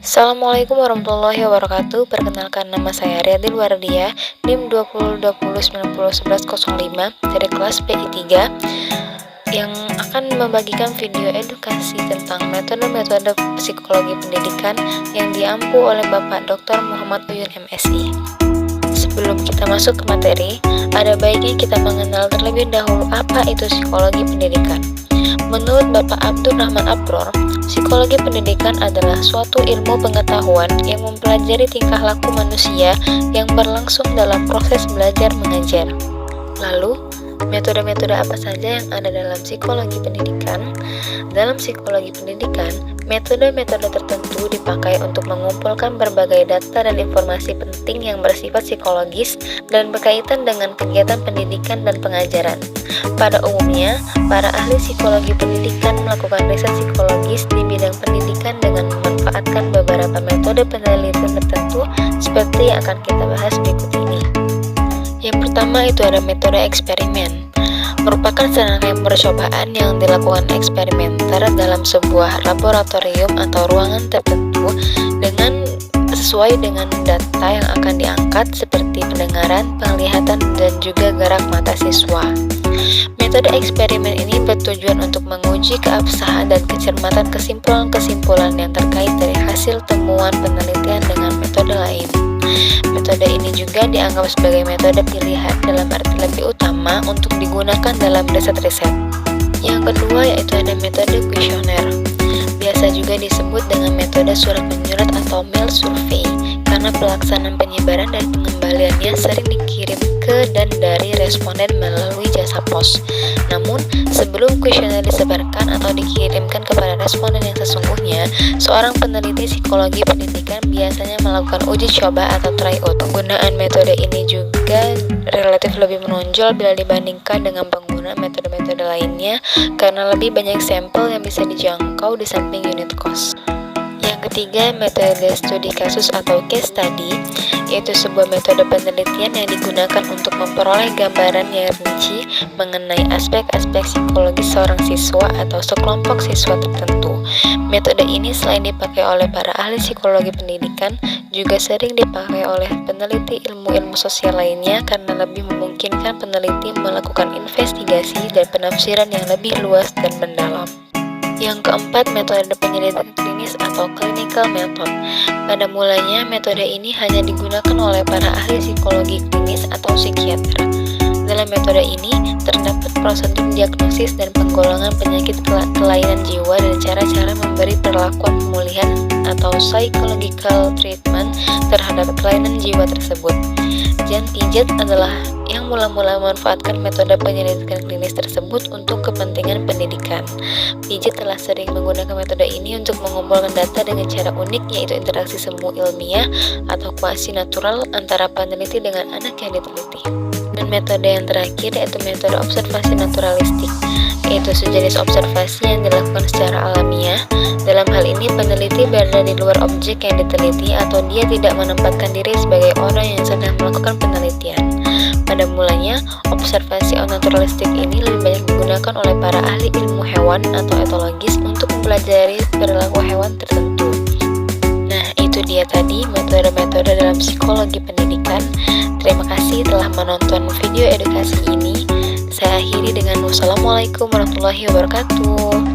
Assalamualaikum warahmatullahi wabarakatuh. Perkenalkan, nama saya Riyadil Wardia, NIM 2020901105 dari kelas PI3 yang akan membagikan video edukasi tentang metode-metode psikologi pendidikan yang diampu oleh Bapak Dr. Muhammad Uyun MSI. Sebelum kita masuk ke materi, ada baiknya kita mengenal terlebih dahulu apa itu psikologi pendidikan. Menurut Bapak Abdurrahman Abror, psikologi pendidikan adalah suatu ilmu pengetahuan yang mempelajari tingkah laku manusia yang berlangsung dalam proses belajar mengajar. Lalu, metode-metode apa saja yang ada dalam psikologi pendidikan? Dalam psikologi pendidikan, metode-metode tertentu dipakai untuk mengumpulkan berbagai data dan informasi penting yang bersifat psikologis dan berkaitan dengan kegiatan pendidikan dan pengajaran. Pada umumnya, para ahli psikologi pendidikan melakukan riset psikologis di bidang pendidikan dengan memanfaatkan beberapa metode penelitian tertentu seperti yang akan kita bahas berikut ini. Yang pertama itu ada metode eksperimen. Merupakan serangkaian percobaan yang dilakukan eksperimenter dalam sebuah laboratorium atau ruangan tertentu dengan sesuai dengan data yang akan diangkat seperti pendengaran, penglihatan, dan juga gerak mata siswa. Metode eksperimen ini bertujuan untuk menguji keabsahan dan kecermatan kesimpulan-kesimpulan yang terkait dari hasil temuan penelitian dengan metode lain. Metode ini juga dianggap sebagai metode pilihan dalam arti lebih utama untuk digunakan dalam riset-riset. Yang kedua yaitu ada metode kuesioner. Biasa juga disebut dengan metode surat menyurat atau mail survey karena pelaksanaan penyebaran dan pengembaliannya sering dikirim ke dan dari responden melalui jasa pos. Namun, sebelum kuesioner disebarkan atau dikirimkan kepada responden yang sesungguhnya, seorang peneliti psikologi pendidikan biasanya melakukan uji coba atau tryout. Penggunaan metode ini juga relatif lebih menonjol bila dibandingkan dengan penggunaan metode-metode lainnya karena lebih banyak sampel yang bisa dijangkau di samping unit cost. Yang ketiga, metode studi kasus atau case study, yaitu sebuah metode penelitian yang digunakan untuk memperoleh gambaran yang rinci mengenai aspek-aspek psikologis seorang siswa atau sekelompok siswa tertentu. Metode ini selain dipakai oleh para ahli psikologi pendidikan, juga sering dipakai oleh peneliti ilmu-ilmu sosial lainnya karena lebih memungkinkan peneliti melakukan investigasi dan penafsiran yang lebih luas dan mendalam. Yang keempat, metode penyelidikan klinis atau clinical method. Pada mulanya, metode ini hanya digunakan oleh para ahli psikologi klinis atau psikiater. Dalam metode ini, terdapat prosedur diagnosis dan penggolongan penyakit kelainan jiwa dan cara-cara memberi perlakuan pemulihan atau psychological treatment terhadap kelainan jiwa tersebut. Jan Piaget adalah yang mula-mula memanfaatkan metode penyelidikan klinis tersebut untuk kepentingan pendidikan. Piaget telah sering menggunakan metode ini untuk mengumpulkan data dengan cara unik, yaitu interaksi semu ilmiah atau kuasi natural antara peneliti dengan anak yang diteliti. Dan metode yang terakhir yaitu metode observasi naturalistik, yaitu sejenis observasi yang dilakukan secara alamiah. Dalam hal ini, peneliti berada di luar objek yang diteliti atau dia tidak menempatkan diri sebagai orang yang sedang melakukan penelitian. Pada mulanya, observasi naturalistik ini lebih banyak digunakan oleh para ahli ilmu hewan atau etologis untuk mempelajari perilaku hewan tertentu. Nah, itu dia tadi metode-metode dalam psikologi pendidikan. Terima kasih telah menonton video edukasi ini. Saya akhiri dengan wassalamualaikum warahmatullahi wabarakatuh.